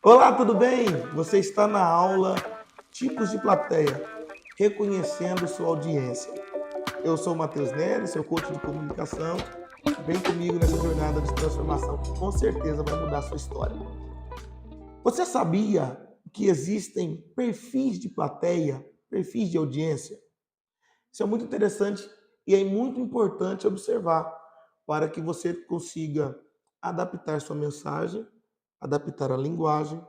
Olá, tudo bem? Você está na aula Tipos de Plateia, reconhecendo sua audiência. Eu sou o Matheus Nery, seu coach de comunicação. Vem comigo nessa jornada de transformação que com certeza vai mudar a sua história. Você sabia que existem perfis de plateia, perfis de audiência? Isso é muito interessante e é muito importante observar para que você consiga adaptar sua mensagem, adaptar a linguagem,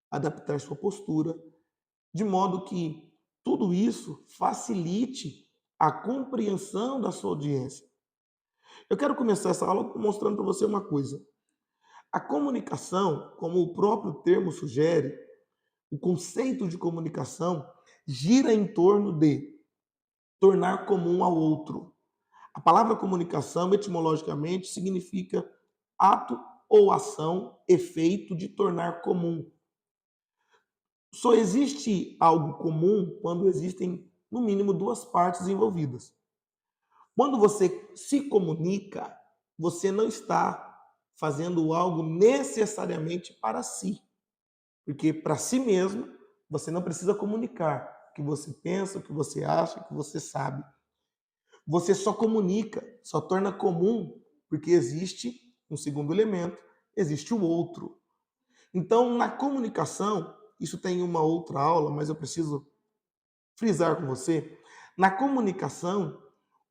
adaptar sua postura, de modo que tudo isso facilite a compreensão da sua audiência. Eu quero começar essa aula mostrando para você uma coisa. A comunicação, como o próprio termo sugere, o conceito de comunicação gira em torno de tornar comum ao outro. A palavra comunicação, etimologicamente, significa ato ou ação, efeito de tornar comum. Só existe algo comum quando existem, no mínimo, duas partes envolvidas. Quando você se comunica, você não está fazendo algo necessariamente para si. Porque para si mesmo, você não precisa comunicar o que você pensa, o que você acha, o que você sabe. Você só comunica, só torna comum, porque existe um segundo elemento, existe o outro. Então, na comunicação, isso tem uma outra aula, mas eu preciso frisar com você, na comunicação,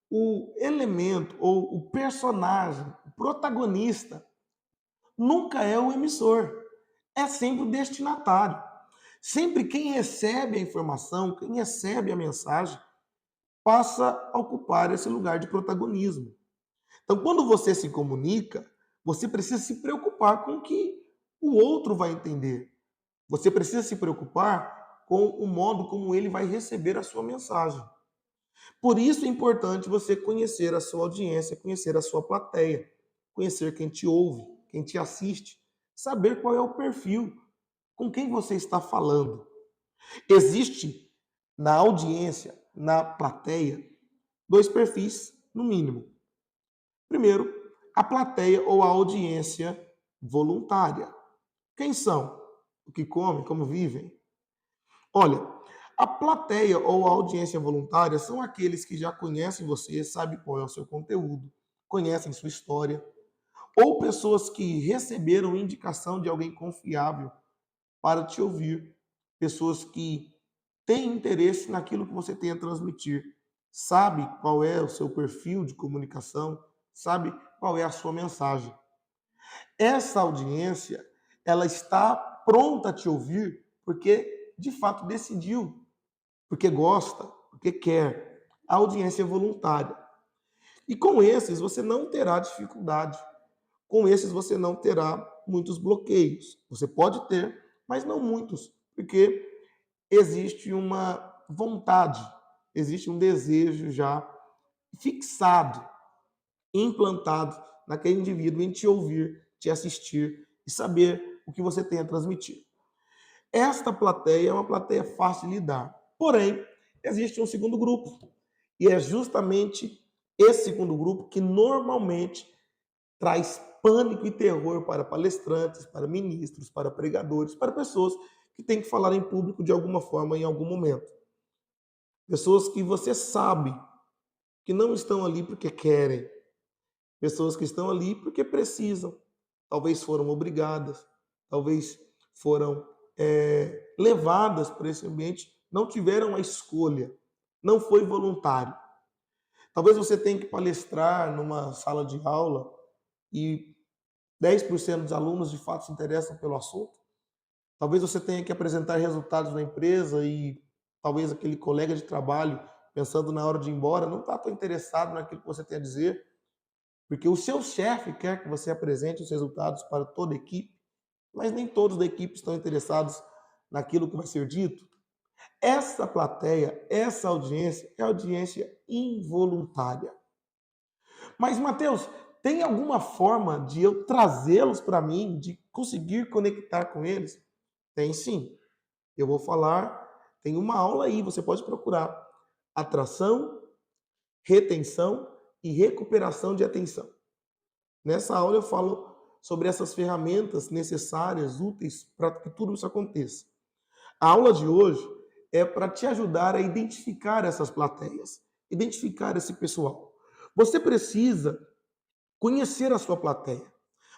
o elemento ou o personagem, o protagonista, nunca é o emissor, é sempre o destinatário. Sempre quem recebe a informação, quem recebe a mensagem, passa a ocupar esse lugar de protagonismo. Então, quando você se comunica, você precisa se preocupar com o que o outro vai entender. Você precisa se preocupar com o modo como ele vai receber a sua mensagem. Por isso é importante você conhecer a sua audiência, conhecer a sua plateia, conhecer quem te ouve, quem te assiste, saber qual é o perfil, com quem você está falando. Existe na audiência, na plateia, dois perfis, no mínimo. Primeiro, a plateia ou a audiência voluntária. Quem são? O que comem, como vivem? Olha, a plateia ou a audiência voluntária são aqueles que já conhecem você, sabem qual é o seu conteúdo, conhecem sua história, ou pessoas que receberam indicação de alguém confiável para te ouvir, pessoas que têm interesse naquilo que você tem a transmitir, sabe qual é o seu perfil de comunicação, sabe qual é a sua mensagem. Essa audiência, ela está pronta a te ouvir porque de fato decidiu, porque gosta, porque quer. A audiência é voluntária. E com esses você não terá dificuldade. Com esses você não terá muitos bloqueios. Você pode ter, mas não muitos, porque existe uma vontade, existe um desejo já fixado, implantado naquele indivíduo em te ouvir, te assistir e saber o que você tem a transmitir. Esta plateia é uma plateia fácil de lidar. Porém, existe um segundo grupo. E é justamente esse segundo grupo que normalmente traz pânico e terror para palestrantes, para ministros, para pregadores, para pessoas que têm que falar em público de alguma forma em algum momento. Pessoas que você sabe que não estão ali porque querem, pessoas que estão ali porque precisam, talvez foram obrigadas, talvez foram levadas para esse ambiente, não tiveram a escolha, não foi voluntário. Talvez você tenha que palestrar numa sala de aula e 10% dos alunos de fato se interessam pelo assunto. Talvez você tenha que apresentar resultados na empresa e talvez aquele colega de trabalho, pensando na hora de ir embora, não está tão interessado naquilo que você tem a dizer, porque o seu chefe quer que você apresente os resultados para toda a equipe, mas nem todos da equipe estão interessados naquilo que vai ser dito. Essa plateia, essa audiência é audiência involuntária. Mas, Mateus, tem alguma forma de eu trazê-los para mim, de conseguir conectar com eles? Tem sim. Eu vou falar, tem uma aula aí, você pode procurar. Atração, retenção e recuperação de atenção. Nessa aula eu falo sobre essas ferramentas necessárias, úteis para que tudo isso aconteça. A aula de hoje é para te ajudar a identificar essas plateias, identificar esse pessoal. Você precisa conhecer a sua plateia.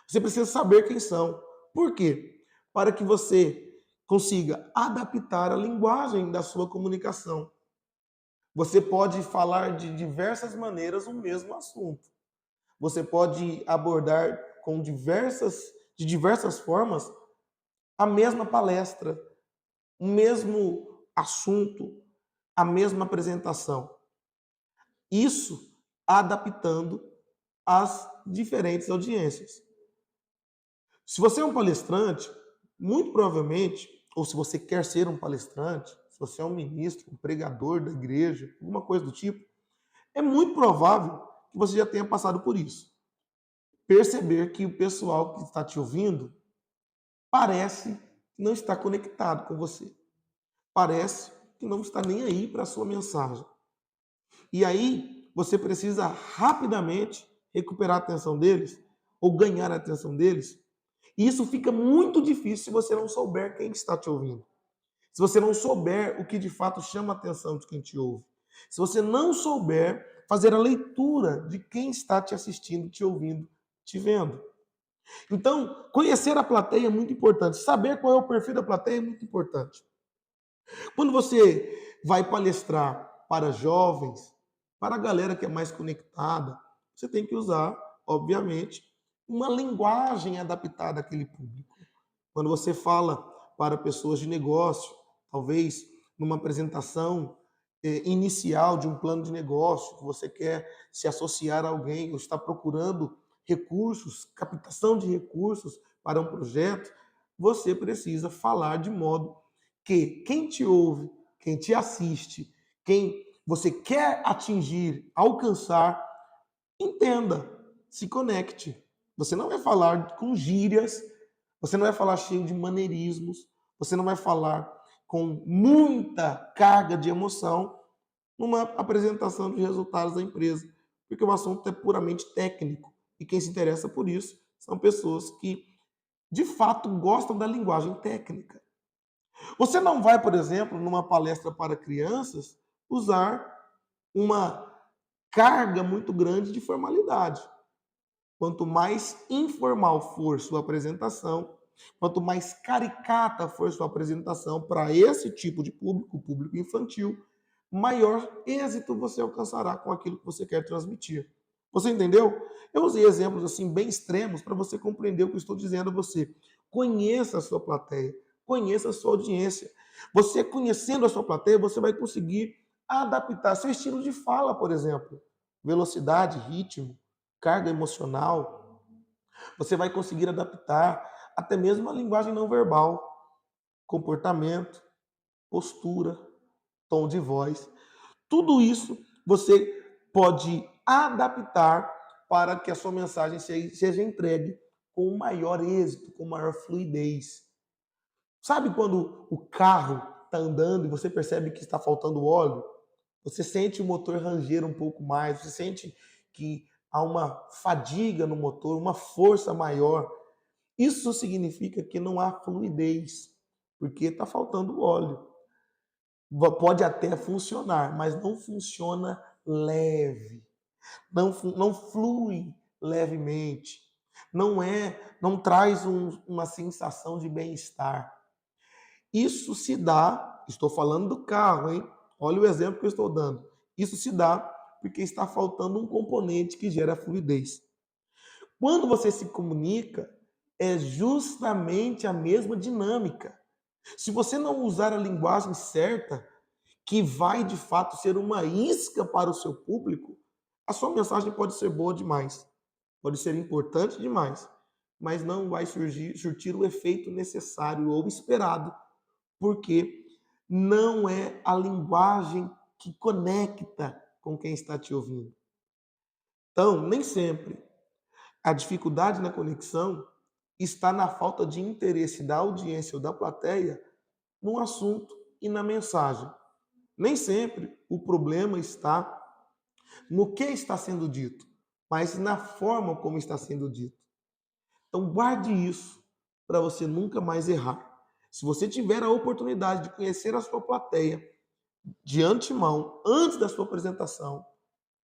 Você precisa saber quem são. Por quê? Para que você consiga adaptar a linguagem da sua comunicação. Você pode falar de diversas maneiras o mesmo assunto. Você pode abordar de diversas formas a mesma palestra, o mesmo assunto, a mesma apresentação. Isso adaptando às diferentes audiências. Se você é um palestrante, muito provavelmente, ou se você quer ser um palestrante, se você é um ministro, um pregador da igreja, alguma coisa do tipo, é muito provável que você já tenha passado por isso. Perceber que o pessoal que está te ouvindo parece que não está conectado com você. Parece que não está nem aí para a sua mensagem. E aí, você precisa rapidamente recuperar a atenção deles, ou ganhar a atenção deles. E isso fica muito difícil se você não souber quem está te ouvindo. Se você não souber o que de fato chama a atenção de quem te ouve. Se você não souber fazer a leitura de quem está te assistindo, te ouvindo, te vendo. Então, conhecer a plateia é muito importante. Saber qual é o perfil da plateia é muito importante. Quando você vai palestrar para jovens, para a galera que é mais conectada, você tem que usar, obviamente, uma linguagem adaptada àquele público. Quando você fala para pessoas de negócio, talvez numa apresentação inicial de um plano de negócio, que você quer se associar a alguém ou está procurando recursos, captação de recursos para um projeto, você precisa falar de modo que quem te ouve, quem te assiste, quem você quer atingir, alcançar, entenda, se conecte. Você não vai falar com gírias, você não vai falar cheio de maneirismos, você não vai falar com muita carga de emoção numa apresentação de resultados da empresa, porque o assunto é puramente técnico e quem se interessa por isso são pessoas que de fato gostam da linguagem técnica. Você não vai, por exemplo, numa palestra para crianças, usar uma carga muito grande de formalidade. Quanto mais informal for sua apresentação, quanto mais caricata for sua apresentação para esse tipo de público, o público infantil, maior êxito você alcançará com aquilo que você quer transmitir. Você entendeu? Eu usei exemplos assim bem extremos para você compreender o que eu estou dizendo a você. Conheça a sua plateia, conheça a sua audiência. Você conhecendo a sua plateia, você vai conseguir adaptar seu estilo de fala, por exemplo, velocidade, ritmo, carga emocional. Você vai conseguir adaptar até mesmo a linguagem não verbal, comportamento, postura, tom de voz. Tudo isso você pode adaptar para que a sua mensagem seja entregue com maior êxito, com maior fluidez. Sabe quando o carro está andando e você percebe que está faltando óleo? Você sente o motor ranger um pouco mais, você sente que há uma fadiga no motor, uma força maior. Isso significa que não há fluidez, porque está faltando óleo. Pode até funcionar, mas não funciona leve, não flui levemente, não traz uma sensação de bem-estar. Isso se dá, estou falando do carro, hein? Olha o exemplo que eu estou dando. Isso se dá porque está faltando um componente que gera fluidez. Quando você se comunica, é justamente a mesma dinâmica. Se você não usar a linguagem certa, que vai de fato ser uma isca para o seu público, a sua mensagem pode ser boa demais, pode ser importante demais, mas não vai surtir o efeito necessário ou esperado, porque não é a linguagem que conecta com quem está te ouvindo. Então, nem sempre a dificuldade na conexão está na falta de interesse da audiência ou da plateia no assunto e na mensagem. Nem sempre o problema está no que está sendo dito, mas na forma como está sendo dito. Então guarde isso para você nunca mais errar. Se você tiver a oportunidade de conhecer a sua plateia de antemão, antes da sua apresentação,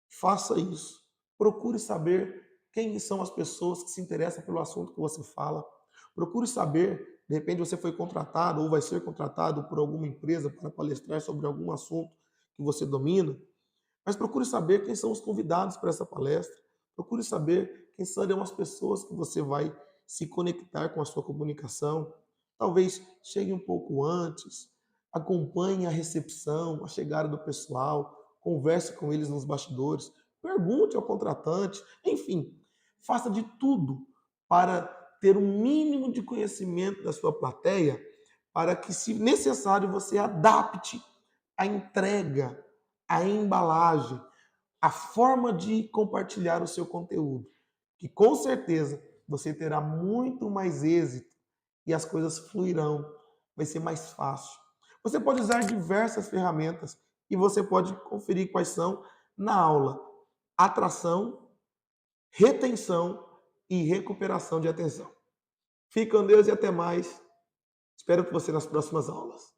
faça isso. Procure saber quem são as pessoas que se interessam pelo assunto que você fala. Procure saber, de repente você foi contratado ou vai ser contratado por alguma empresa para palestrar sobre algum assunto que você domina, mas procure saber quem são os convidados para essa palestra. Procure saber quem serão as pessoas que você vai se conectar com a sua comunicação. Talvez chegue um pouco antes, acompanhe a recepção, a chegada do pessoal, converse com eles nos bastidores, pergunte ao contratante, enfim, faça de tudo para ter um mínimo de conhecimento da sua plateia, para que, se necessário, você adapte a entrega, a embalagem, a forma de compartilhar o seu conteúdo, que com certeza você terá muito mais êxito e as coisas fluirão, vai ser mais fácil. Você pode usar diversas ferramentas e você pode conferir quais são na aula: atração, retenção e recuperação de atenção. Fique com Deus e até mais. Espero que você nas próximas aulas.